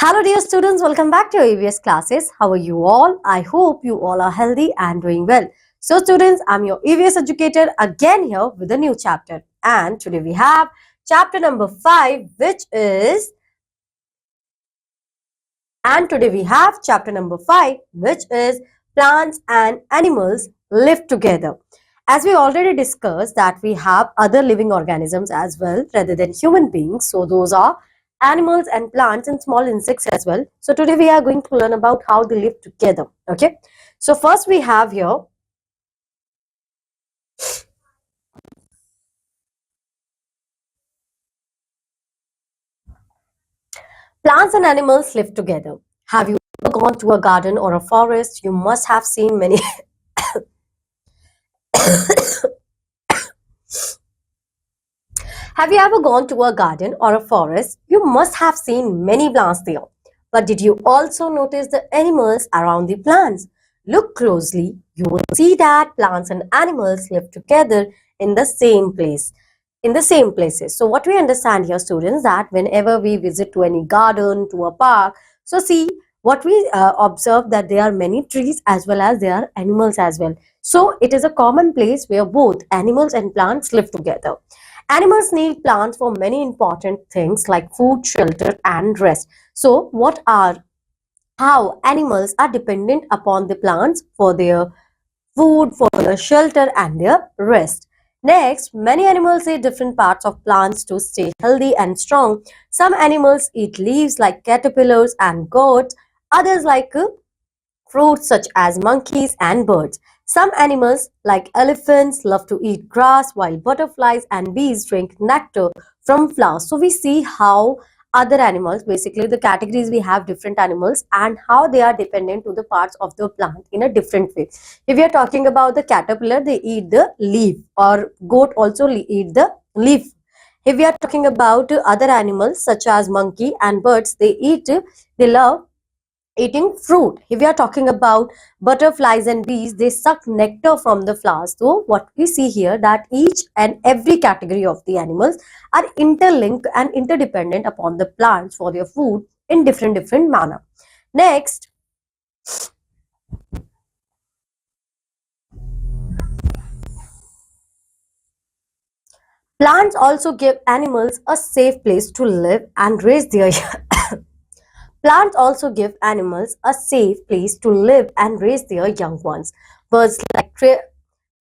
Hello dear students, welcome back to your EVS classes. How are you all? I hope you all are healthy and doing well. So students, I'm your EVS educator again here with a new chapter. And today we have chapter number 5 which is plants and animals live together. As we already discussed that we have other living organisms as well rather than human beings. So those are animals and plants and small insects as well. So today we are going to learn about how they live together. Okay. So first we have here plants and animals live together. Have you ever gone to a garden or a forest? You must have seen many Have you ever gone to a garden or a forest? You must have seen many plants there. But did you also notice the animals around the plants? Look closely, you will see that plants and animals live together in the same place, in the same places. So what we understand here, students, that whenever we visit to any garden, to a park, so see what we observe that there are many trees as well as there are animals as well. So it is a common place where both animals and plants live together. Animals need plants for many important things like food, shelter, and rest. So, how animals are dependent upon the plants for their food, for their shelter, and their rest. Next, many animals eat different parts of plants to stay healthy and strong. Some animals eat leaves like caterpillars and goats, others like fruits such as monkeys and birds. Some animals, like elephants, love to eat grass, while butterflies and bees drink nectar from flowers. So we see how other animals, basically the categories we have different animals and how they are dependent to the parts of the plant in a different way. If we are talking about the caterpillar, they eat the leaf, or goat also eat the leaf. If we are talking about other animals such as monkey and birds, they love eating fruit. If we are talking about butterflies and bees, they suck nectar from the flowers. So what we see here, that each and every category of the animals are interlinked and interdependent upon the plants for their food in different manner. Next, plants also give animals a safe place to live and raise their Plants also give animals a safe place to live and raise their young ones. Birds like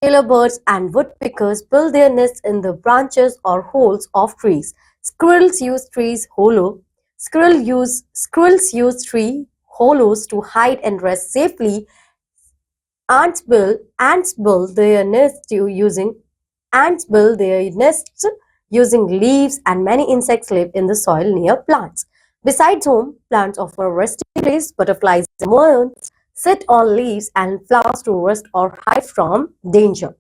tailor birds and woodpeckers build their nests in the branches or holes of trees. Squirrels use trees hollow. Squirrels use tree hollows to hide and rest safely. Ants build their nests using leaves, and many insects live in the soil near plants. Besides home, plants offer a resting place. Butterflies and moths sit on leaves and flowers to rest or hide from danger.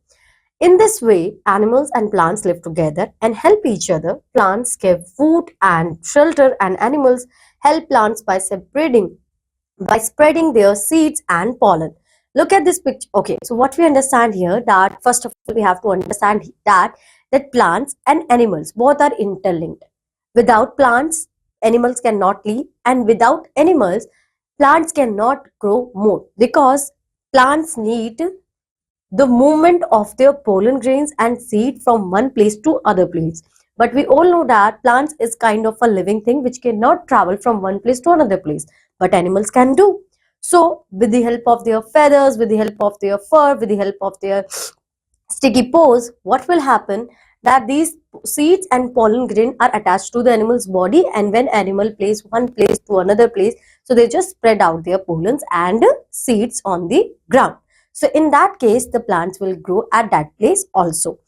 In this way, animals and plants live together and help each other. Plants give food and shelter, and animals help plants by spreading their seeds and pollen. Look at this picture. Okay, so what we understand here, that first of all we have to understand that plants and animals both are interlinked. Without plants, animals cannot live, and without animals, plants cannot grow more, because plants need the movement of their pollen grains and seed from one place to other place. But we all know that plants is kind of a living thing which cannot travel from one place to another place, but animals can do. So with the help of their feathers, with the help of their fur, with the help of their sticky pores, what will happen, that these seeds and pollen grain are attached to the animal's body, and when animal place one place to another place, so they just spread out their pollens and seeds on the ground. So in that case, the plants will grow at that place also.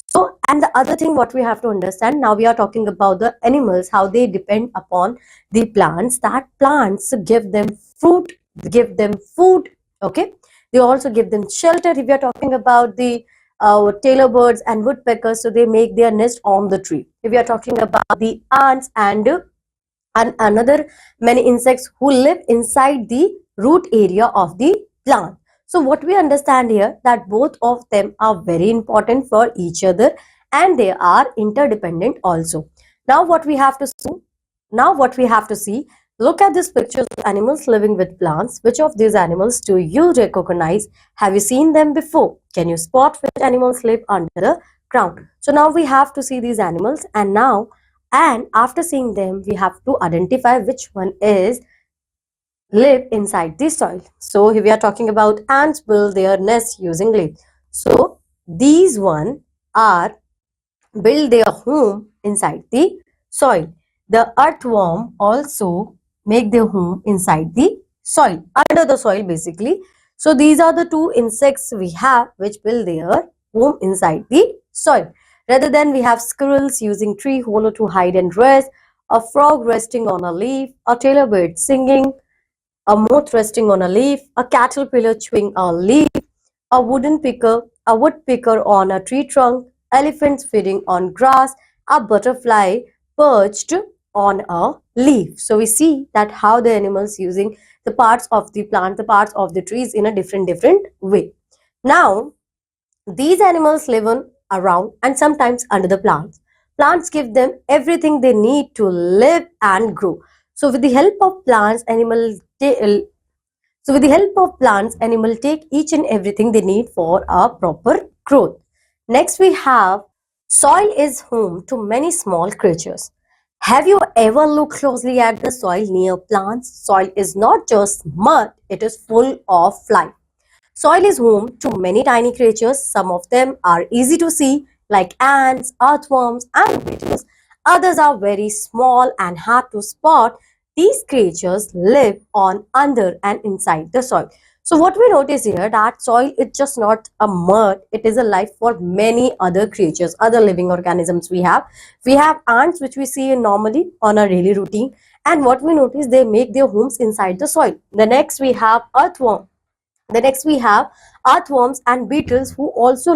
So, and the other thing what we have to understand, now we are talking about the animals, how they depend upon the plants, that plants give them fruit, give them food, okay. They also give them shelter. If we are talking about the tailor birds and woodpeckers, so they make their nest on the tree. If we are talking about the ants and another many insects who live inside the root area of the plant. So what we understand here, that both of them are very important for each other and they are interdependent also. Now what we have to see, Look at these pictures of animals living with plants. Which of these animals do you recognize? Have you seen them before? Can you spot which animals live under the ground? So now we have to see these animals, and after seeing them we have to identify which one is live inside the soil. So here we are talking about ants build their nest using leaves. So these one are build their home inside the soil. The earthworm also make their home inside the soil, under the soil basically. So these are the two insects we have which build their home inside the soil. Rather than we have squirrels using tree hollow to hide and rest, a frog resting on a leaf, a tailor bird singing, a moth resting on a leaf, a caterpillar chewing a leaf, a woodpecker on a tree trunk, elephants feeding on grass, a butterfly perched on a leaf. So we see that how the animals using the parts of the plant, the parts of the trees in a different way. Now, these animals live on around and sometimes under the plants. Plants give them everything they need to live and grow. So with the help of plants, animals take each and everything they need for a proper growth. Next, we have soil is home to many small creatures. Have you ever looked closely at the soil near plants? Soil is not just mud, it is full of life. Soil is home to many tiny creatures. Some of them are easy to see, like ants, earthworms, and beetles. Others are very small and hard to spot. These creatures live on, under, and inside the soil. So what we notice here that soil is just not a mud, it is a life for many other creatures, other living organisms we have. We have ants which we see normally on a daily routine, and what we notice they make their homes inside the soil. The next we have earthworm. The next we have earthworms and beetles who also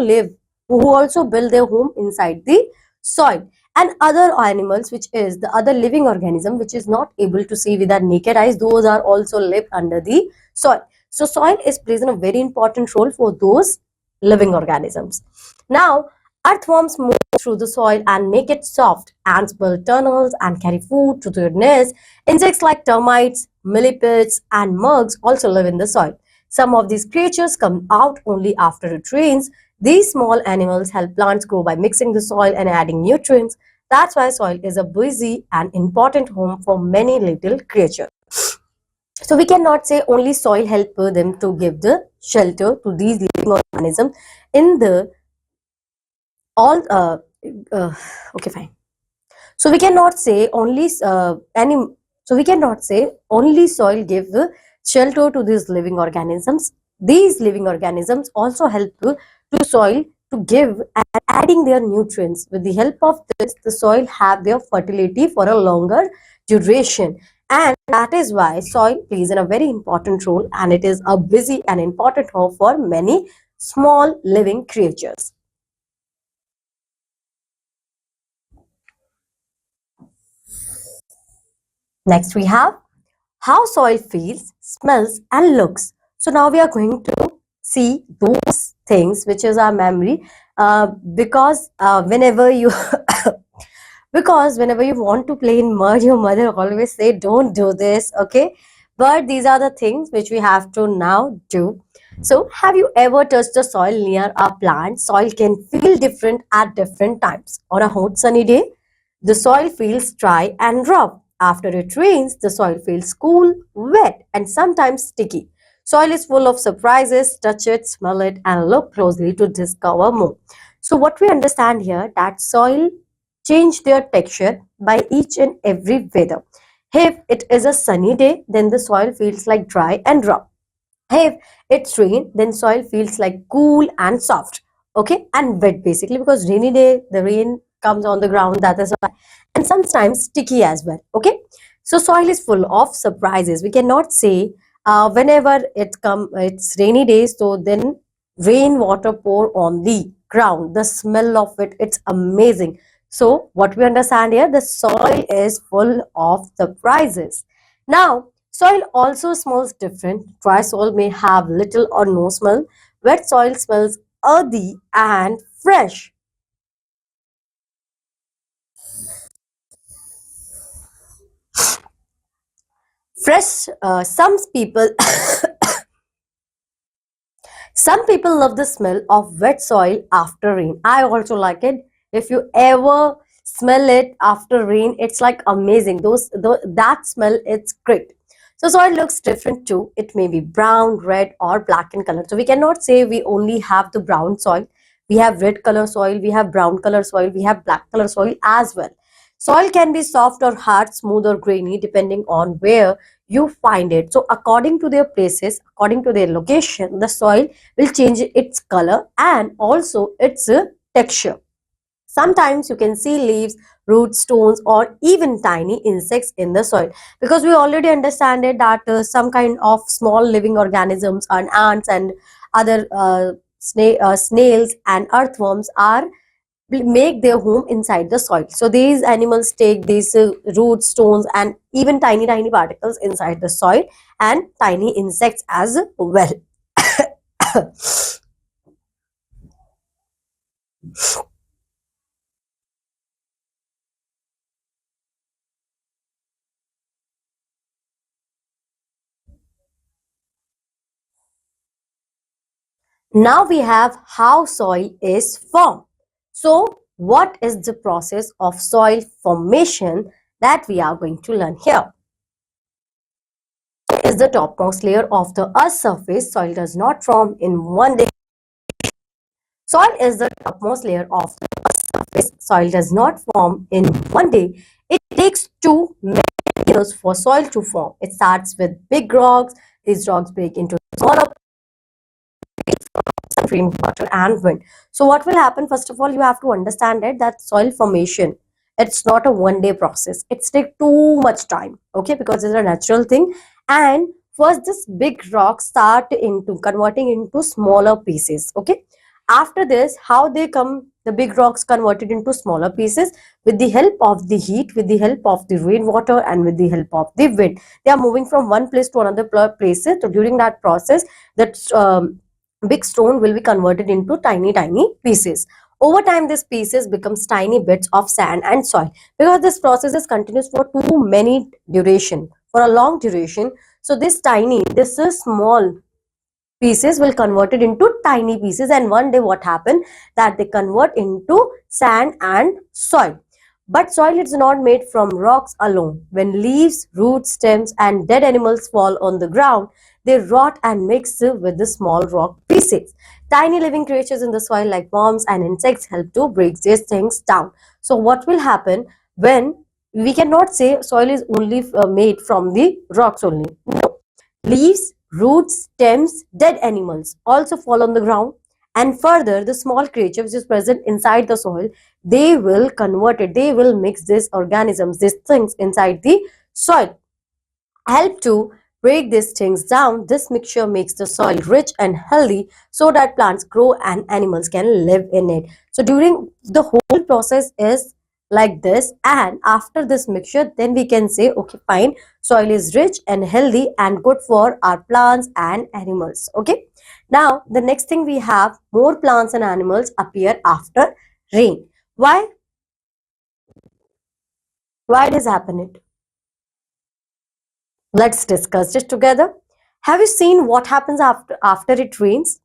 build their home inside the soil. And other animals, which is the other living organism which is not able to see with our naked eyes, those are also live under the soil. So soil is plays a very important role for those living organisms. Now, earthworms move through the soil and make it soft. Ants build tunnels and carry food to their nests. Insects like termites, millipedes, and mugs also live in the soil. Some of these creatures come out only after it rains. These small animals help plants grow by mixing the soil and adding nutrients. That's why soil is a busy and important home for many little creatures. So we cannot say only soil help them to give the shelter to these living organisms in the all uh, okay, fine. So we cannot say only soil give shelter to these living organisms. These living organisms also help to soil to give and adding their nutrients. With the help of this, the soil have their fertility for a longer duration. And that is why soil plays in a very important role, and it is a busy and important home for many small living creatures. Next we have how soil feels, smells, and looks. So now we are going to see those things which is our memory, because whenever you because whenever you want to play in mud, your mother always say don't do this, okay? But these are the things which we have to now do. So have you ever touched the soil near a plant? Soil can feel different at different times. On a hot sunny day, the soil feels dry and rough. After it rains, the soil feels cool, wet, and sometimes sticky. Soil is full of surprises. Touch it, smell it, and look closely to discover more. So what we understand here that soil change their texture by each and every weather. If it is a sunny day, then the soil feels like dry and rough. If it's rain, then soil feels like cool and soft, okay, and wet basically, because rainy day the rain comes on the ground, that is why, and sometimes sticky as well, okay. So soil is full of surprises. We cannot say whenever it's rainy days, so then rain water pour on the ground, the smell of it, it's amazing. So what we understand here, the soil is full of surprises. Now, soil also smells different. Dry soil may have little or no smell. Wet soil smells earthy and fresh. Fresh, some people love the smell of wet soil after rain. I also like it. If you ever smell it after rain, it's like amazing. That smell, it's great. So soil looks different too. It may be brown, red, or black in color. So we cannot say we only have the brown soil. We have red color soil, we have brown color soil, we have black color soil as well. Soil can be soft or hard, smooth or grainy depending on where you find it. So according to their places, according to their location, the soil will change its color and also its texture. Sometimes you can see leaves, roots, stones, or even tiny insects in the soil, because we already understand it that some kind of small living organisms and ants and other snails and earthworms are make their home inside the soil. So these animals take these roots, stones, and even tiny particles inside the soil, and tiny insects as well. Now we have how soil is formed. So what is the process of soil formation that we are going to learn here? Is the topmost layer of the earth's surface. Soil does not form in one day. Soil is the topmost layer of the earth's surface. Soil does not form in one day. It takes too many years for soil to form. It starts with big rocks. These rocks break into smaller rainwater and wind. So what will happen? First of all, you have to understand it that soil formation, it's not a one day process. It's take too much time, okay, because it's a natural thing. And first this big rocks start into converting into smaller pieces, okay. After this, how they come, the big rocks converted into smaller pieces with the help of the heat, with the help of the rainwater, and with the help of the wind. They are moving from one place to another places. So during that process, that big stone will be converted into tiny pieces. Over time, these pieces becomes tiny bits of sand and soil, because this process is continuous for too many duration, for a long duration. So this is small pieces will converted into tiny pieces, and one day what happened, that they convert into sand and soil. But soil is not made from rocks alone. When leaves, roots, stems, and dead animals fall on the ground, they rot and mix with the small rock pieces. Tiny living creatures in the soil like worms and insects help to break these things down. So what will happen when we cannot say soil is only made from the rocks only. No. Leaves, roots, stems, dead animals also fall on the ground, and further the small creature which is present inside the soil, they will convert it, they will mix these organisms, these things inside the soil, help to break these things down. This mixture makes the soil rich and healthy so that plants grow and animals can live in it. So during the whole process is like this, and after this mixture then we can say okay fine, soil is rich and healthy and good for our plants and animals, okay. Now the next thing, we have more plants and animals appear after rain. Why it is happening? Let's discuss it together. Have you seen what happens after it rains?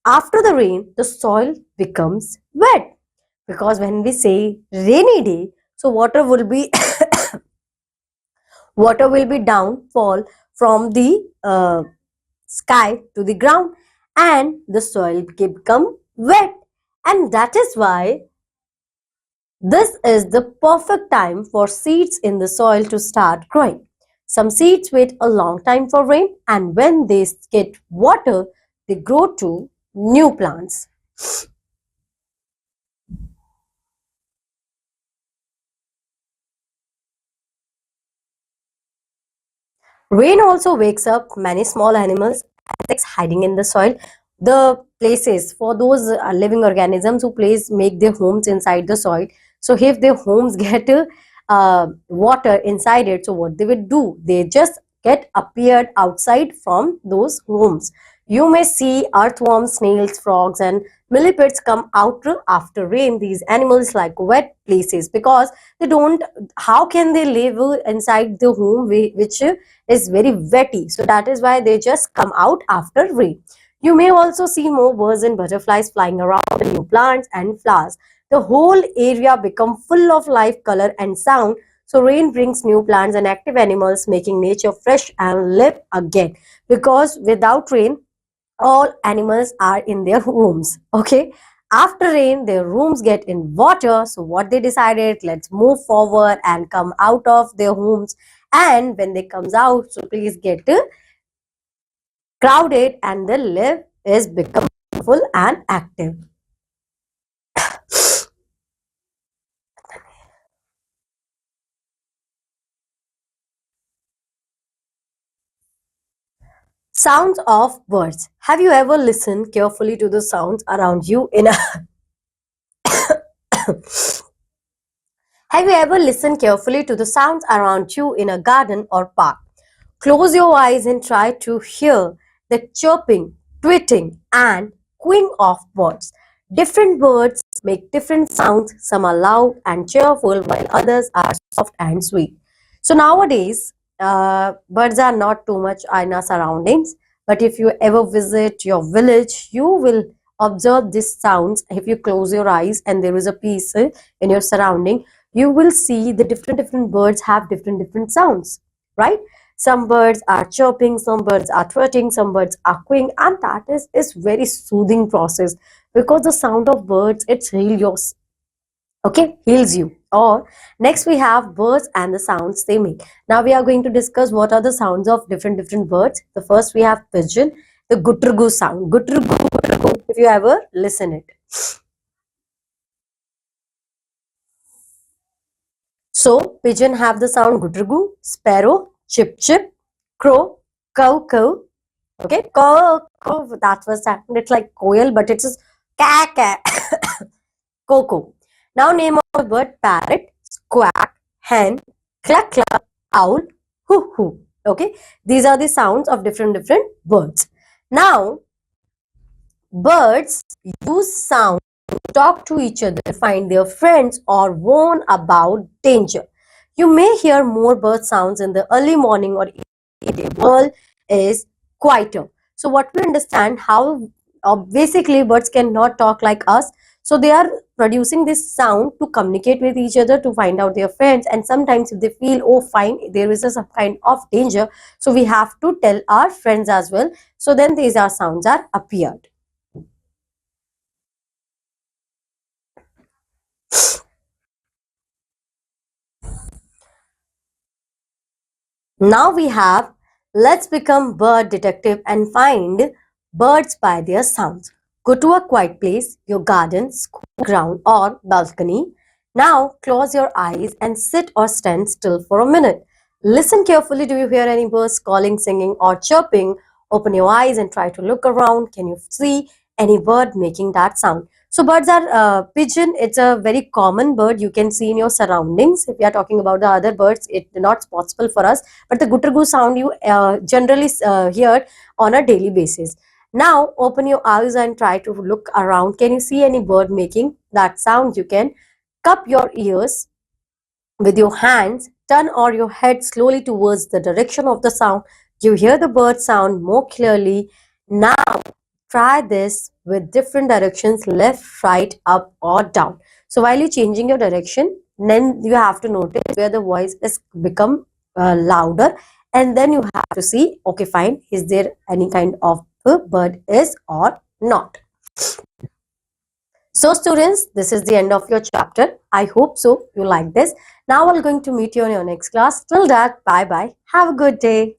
After the rain, the soil becomes wet, because when we say rainy day, so water will be downfall from the sky to the ground, and the soil become wet, and that is why this is the perfect time for seeds in the soil to start growing. Some seeds wait a long time for rain, and when they get water, they grow to new plants. Rain also wakes up many small animals, insects hiding in the soil. The places for those living organisms who make their homes inside the soil. So if their homes get water inside it, so what they would do? They just get appeared outside from those homes. You may see earthworms, snails, frogs, and millipedes come out after rain. These animals like wet places because they don't. How can they live inside the home which is very wetty? So that is why they just come out after rain. You may also see more birds and butterflies flying around the new plants and flowers. The whole area become full of life, color, and sound. So rain brings new plants and active animals, making nature fresh and live again. Because without rain, all animals are in their rooms. Okay. After rain, their rooms get in water. So what they decided, let's move forward and come out of their homes. And when they comes out, so please get crowded and the live is become full and active. Sounds of birds. Have you ever listened carefully to the sounds around you in a Have you ever listened carefully to the sounds around you in a garden or park? Close your eyes and try to hear the chirping, tweeting, and cooing of birds. Different birds make different sounds. Some are loud and cheerful, while others are soft and sweet. So nowadays, birds are not too much in our surroundings. But if you ever visit your village, you will observe these sounds. If you close your eyes and there is a piece in your surrounding, you will see the different birds have different sounds, right? Some birds are chirping, some birds are tweeting, some birds are cooing, and that is very soothing process because the sound of birds it's heal yours, okay, heals you. Or next we have birds and the sounds they make. Now we are going to discuss what are the sounds of different birds. The first we have pigeon, the guttergoo sound. Guttergoo, guttergoo. If you ever listen it. So pigeon have the sound guttergoo, sparrow, chip chip, crow, cow cow. Okay, cow cow. That was sounded like coil, but it is ca ca. Coco. Now name of the bird: parrot, squawk, hen, cluck cluck, owl, hoo hoo. Okay, these are the sounds of different birds. Now birds use sound talk to each other, find their friends, or warn about danger. You may hear more bird sounds in the early morning or evening. The world is quieter. So, what we understand how basically birds cannot talk like us. So, they are producing this sound to communicate with each other to find out their friends. And sometimes, if they feel, oh, fine, there is some kind of danger, so we have to tell our friends as well. So, then these are sounds are appeared. Now we have let's become bird detective and find birds by their sounds. Go to a quiet place, your garden, school ground or balcony. Now close your eyes and sit or stand still for a minute. Listen carefully. Do you hear any birds calling, singing or chirping? Open your eyes and try to look around. Can you see any bird making that sound? So birds are pigeon. It's a very common bird you can see in your surroundings. If we are talking about the other birds, it's not possible for us. But the guttergoo sound you generally hear on a daily basis. Now open your eyes and try to look around. Can you see any bird making that sound? You can cup your ears with your hands, turn or your head slowly towards the direction of the sound. You hear the bird sound more clearly. Now try this with different directions, left, right, up or down. So while you're changing your direction, then you have to notice where the voice is become louder, and then you have to see, okay, fine, is there any kind of bird is or not. So students, this is the end of your chapter. I hope so you like this. Now I'm going to meet you in your next class. Till that, bye bye. Have a good day.